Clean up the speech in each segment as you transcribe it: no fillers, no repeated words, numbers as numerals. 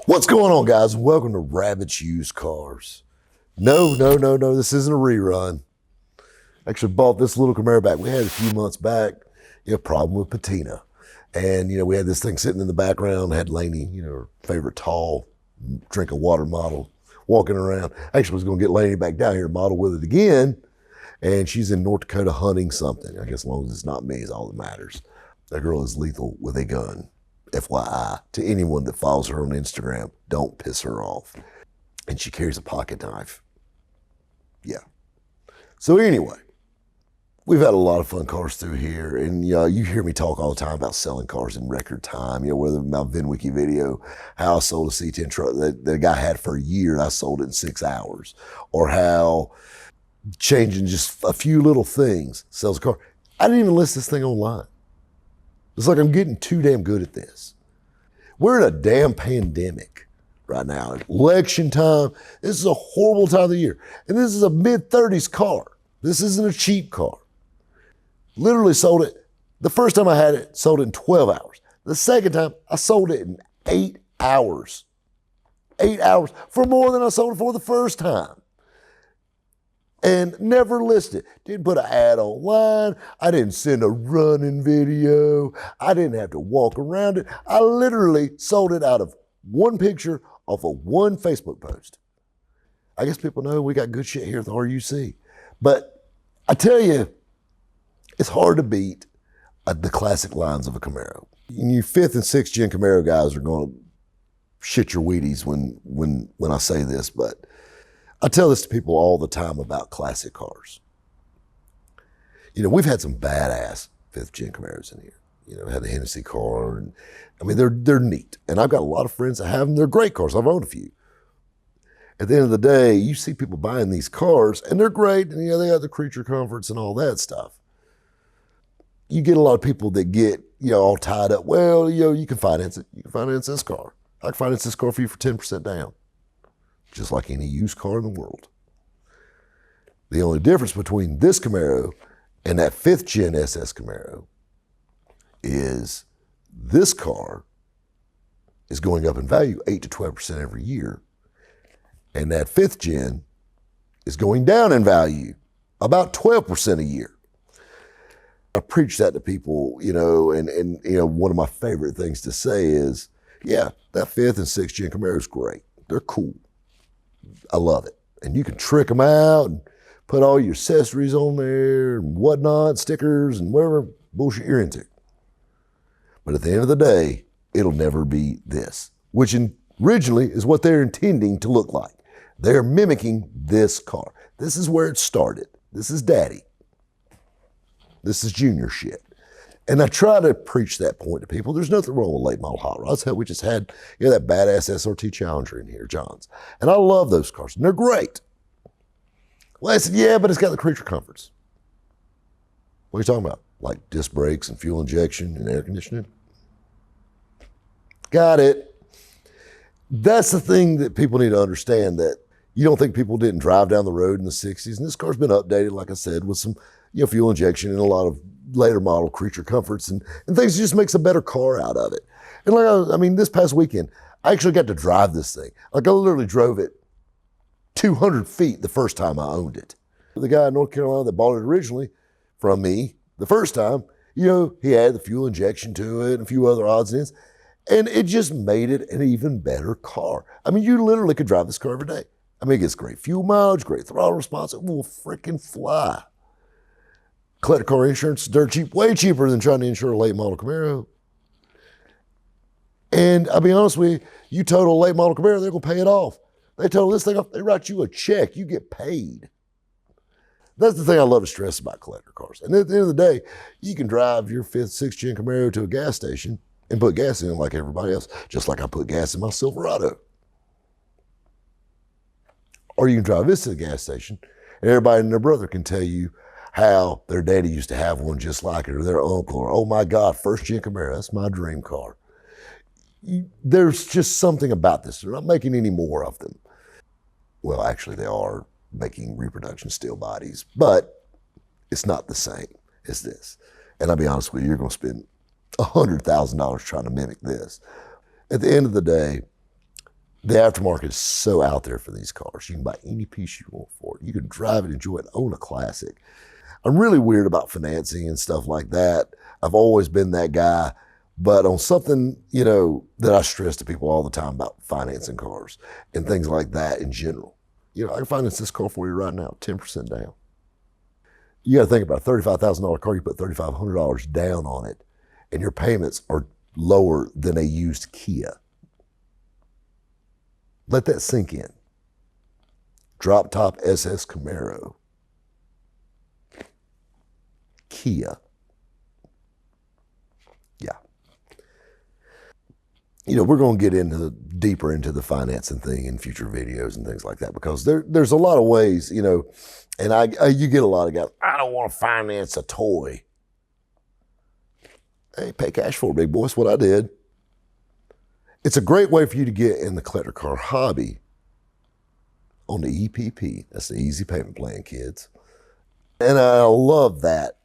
What's going on, guys? Welcome to Rabbit's Used Cars. No, this isn't a rerun. Actually bought this little Camaro back. We had it a few months back, a problem with patina. And, we had this thing sitting in the background, had Lainey, her favorite tall, drink of water model, walking around. Actually was going to get Lainey back down here to model with it again. And she's in North Dakota hunting something. I guess as long as it's not me is all that matters. That girl is lethal with a gun. FYI, to anyone that follows her on Instagram, don't piss her off. And she carries a pocket knife. Yeah. So anyway, we've had a lot of fun cars through here. And you hear me talk all the time about selling cars in record time. Whether my VinWiki video, how I sold a C10 truck that the guy had for a year, I sold it in 6 hours. Or how changing just a few little things sells a car. I didn't even list this thing online. It's like I'm getting too damn good at this. We're in a damn pandemic right now. Election time. This is a horrible time of the year. And this is a mid-30s car. This isn't a cheap car. Literally sold it. The first time I had it, sold it in 12 hours. The second time, I sold it in 8 hours. 8 hours for more than I sold it for the first time. And never listed. Didn't put an ad online. I didn't send a running video. I didn't have to walk around it. I literally sold it out of one picture off of one Facebook post. I guess people know we got good shit here at the RUC. But I tell you, it's hard to beat the classic lines of a Camaro. You 5th and 6th gen Camaro guys are going to shit your Wheaties when I say this, but I tell this to people all the time about classic cars. We've had some badass 5th gen Camaros in here. Had the Hennessy car, and they're neat. And I've got a lot of friends that have them. They're great cars. I've owned a few. At the end of the day, you see people buying these cars, and they're great, and they got the creature comforts and all that stuff. You get a lot of people that get all tied up. Well, you can finance it. You can finance this car. I can finance this car for you for 10% down. Just like any used car in the world. The only difference between this Camaro and that 5th gen SS Camaro is this car is going up in value 8 to 12% every year. And that 5th gen is going down in value about 12% a year. I preach that to people, and one of my favorite things to say is, yeah, that 5th and 6th gen Camaro is great. They're cool. I love it. And you can trick them out and put all your accessories on there and whatnot, stickers and whatever bullshit you're into. But at the end of the day, it'll never be this, which originally is what they're intending to look like. They're mimicking this car. This is where it started. This is daddy. This is junior shit. And I try to preach that point to people. There's nothing wrong with late model hot rods. Hell, we just had that badass SRT Challenger in here, John's. And I love those cars, and they're great. Well, I said, yeah, but it's got the creature comforts. What are you talking about? Like disc brakes and fuel injection and air conditioning? Got it. That's the thing that people need to understand, that you don't think people didn't drive down the road in the 60s. And this car's been updated, like I said, with some fuel injection and a lot of later model creature comforts and things. Just makes a better car out of it. And this past weekend, I actually got to drive this thing. Like I literally drove it 200 feet the first time I owned it. The guy in North Carolina that bought it originally from me the first time, he had the fuel injection to it and a few other odds and ends. And it just made it an even better car. You literally could drive this car every day. It gets great fuel mileage, great throttle response. It will freaking fly. Collector car insurance is dirt cheap, way cheaper than trying to insure a late model Camaro. And I'll be honest with you, you total a late model Camaro, they're gonna pay it off. They total this thing off, they write you a check, you get paid. That's the thing I love to stress about collector cars. And at the end of the day, you can drive your 5th, 6th gen Camaro to a gas station and put gas in it like everybody else, just like I put gas in my Silverado. Or you can drive this to the gas station, and everybody and their brother can tell you how their daddy used to have one just like it, or their uncle, or, oh my God, 1st gen Camaro, that's my dream car. There's just something about this. They're not making any more of them. Well, actually, they are making reproduction steel bodies, but it's not the same as this. And I'll be honest with you, you're going to spend $100,000 trying to mimic this. At the end of the day, The aftermarket is so out there for these cars. You can buy any piece you want for it. You can drive it, enjoy it, own a classic. I'm really weird about financing and stuff like that. I've always been that guy. But on something, you know, that I stress to people all the time about financing cars and things like that in general. You know, I can finance this car for you right now, 10% down. You got to think about a $35,000 car, you put $3,500 down on it, and your payments are lower than a used Kia. Let that sink in. Drop top SS Camaro. Kia. Yeah. You know, we're going to get deeper into the financing thing in future videos and things like that, because there's a lot of ways, you know, and you get a lot of guys, I don't want to finance a toy. Hey, pay cash for it, big boy. That's what I did. It's a great way for you to get in the collector car hobby on the EPP. That's the easy payment plan, kids. And I love that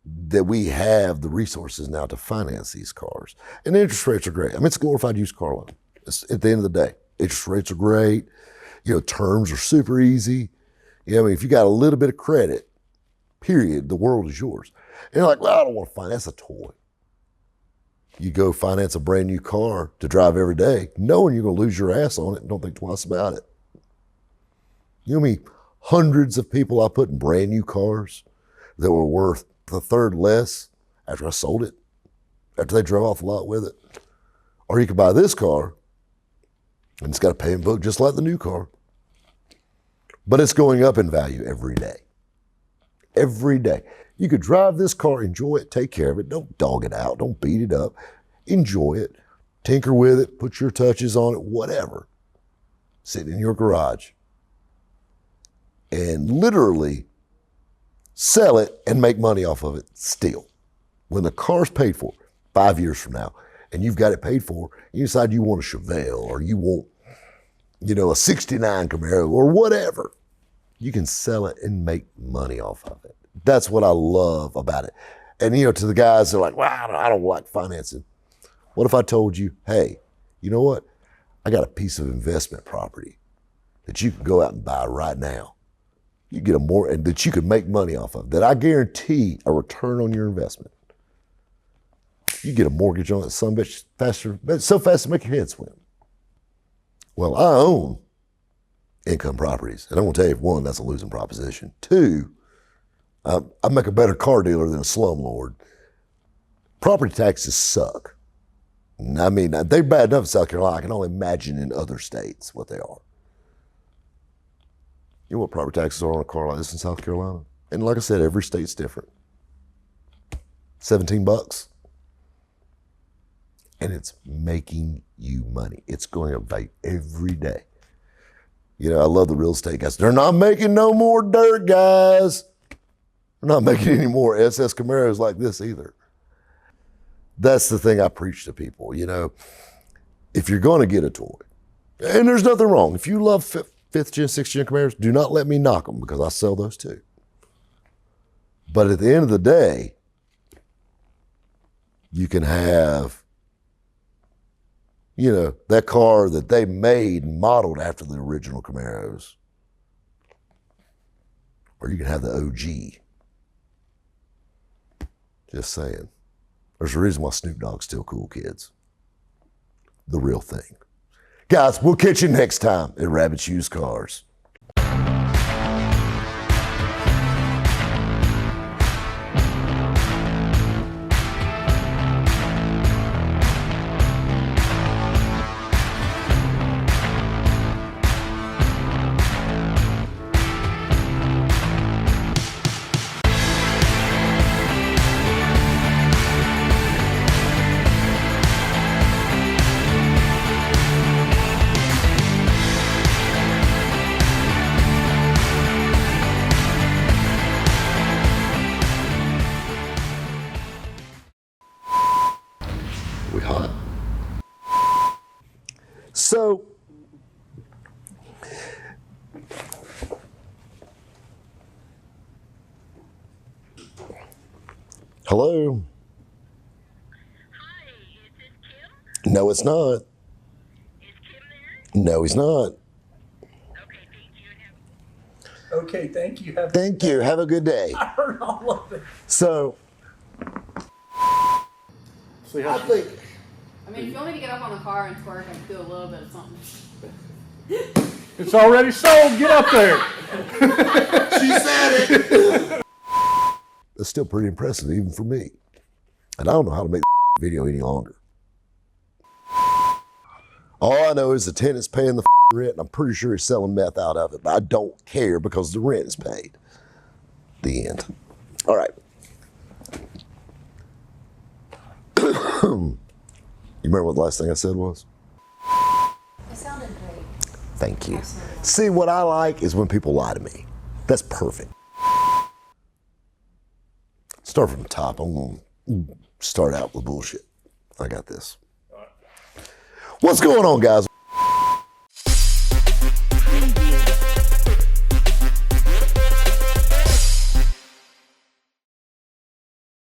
we have the resources now to finance these cars. And the interest rates are great. I mean, it's a glorified used car loan. At the end of the day, interest rates are great. You know, terms are super easy. You know, I mean, if you got a little bit of credit, period, the world is yours. And you're like, well, I don't want to finance a toy. You go finance a brand new car to drive every day, knowing you're going to lose your ass on it and don't think twice about it. You know me, hundreds of people I put in brand new cars that were worth a third less after I sold it, after they drove off the lot with it. Or you could buy this car and it's got a pay and book just like the new car. But it's going up in value every day. Every day. You could drive this car, enjoy it, take care of it. Don't dog it out. Don't beat it up. Enjoy it. Tinker with it. Put your touches on it. Whatever. Sit in your garage and literally sell it and make money off of it still. When the car's paid for 5 years from now and you've got it paid for, you decide you want a Chevelle or you want, you know, a 69 Camaro or whatever, you can sell it and make money off of it. That's what I love about it. And, you know, to the guys that are like, well, I don't like financing. What if I told you, hey, you know what? I got a piece of investment property that you can go out and buy right now. You get and that you can make money off of, that I guarantee a return on your investment. You get a mortgage on it, some bitch faster, so fast to make your head swim. Well, I own income properties. And I'm going to tell you, one, that's a losing proposition. Two, I make a better car dealer than a slumlord. Property taxes suck. I mean, they're bad enough in South Carolina. I can only imagine in other states what they are. You know what property taxes are on a car like this in South Carolina? And like I said, every state's different. $17. And it's making you money. It's going up by every day. You know, I love the real estate guys. They're not making no more dirt, guys. They're not making any more SS Camaros like this either. That's the thing I preach to people, you know. If you're going to get a toy, and there's nothing wrong. If you love 5th gen, 6th gen Camaros, do not let me knock them because I sell those too. But at the end of the day, you can have, you know, that car that they made and modeled after the original Camaros. Or you can have the OG. Just saying. There's a reason why Snoop Dogg's still cool, kids. The real thing. Guys, we'll catch you next time at Rabbit's Used Cars. We hot. So, hello? Hi, is this Kim? No, it's not. Is Kim there? No, he's not. Okay, thank you. Thank you. Have a good day. I heard all of it. So, I think I mean, if you want me to get up on the car and twerk, I can do a little bit of something. it's already sold. Get up there. she said it. That's still pretty impressive, even for me. And I don't know how to make the video any longer. All I know is the tenant's paying the rent, and I'm pretty sure he's selling meth out of it, but I don't care because the rent is paid. The end. All right. You remember what the last thing I said was? It sounded great. Thank you. Absolutely. See, what I like is when people lie to me. That's perfect. Start from the top. I'm going to start out with bullshit. I got this. What's going on, guys?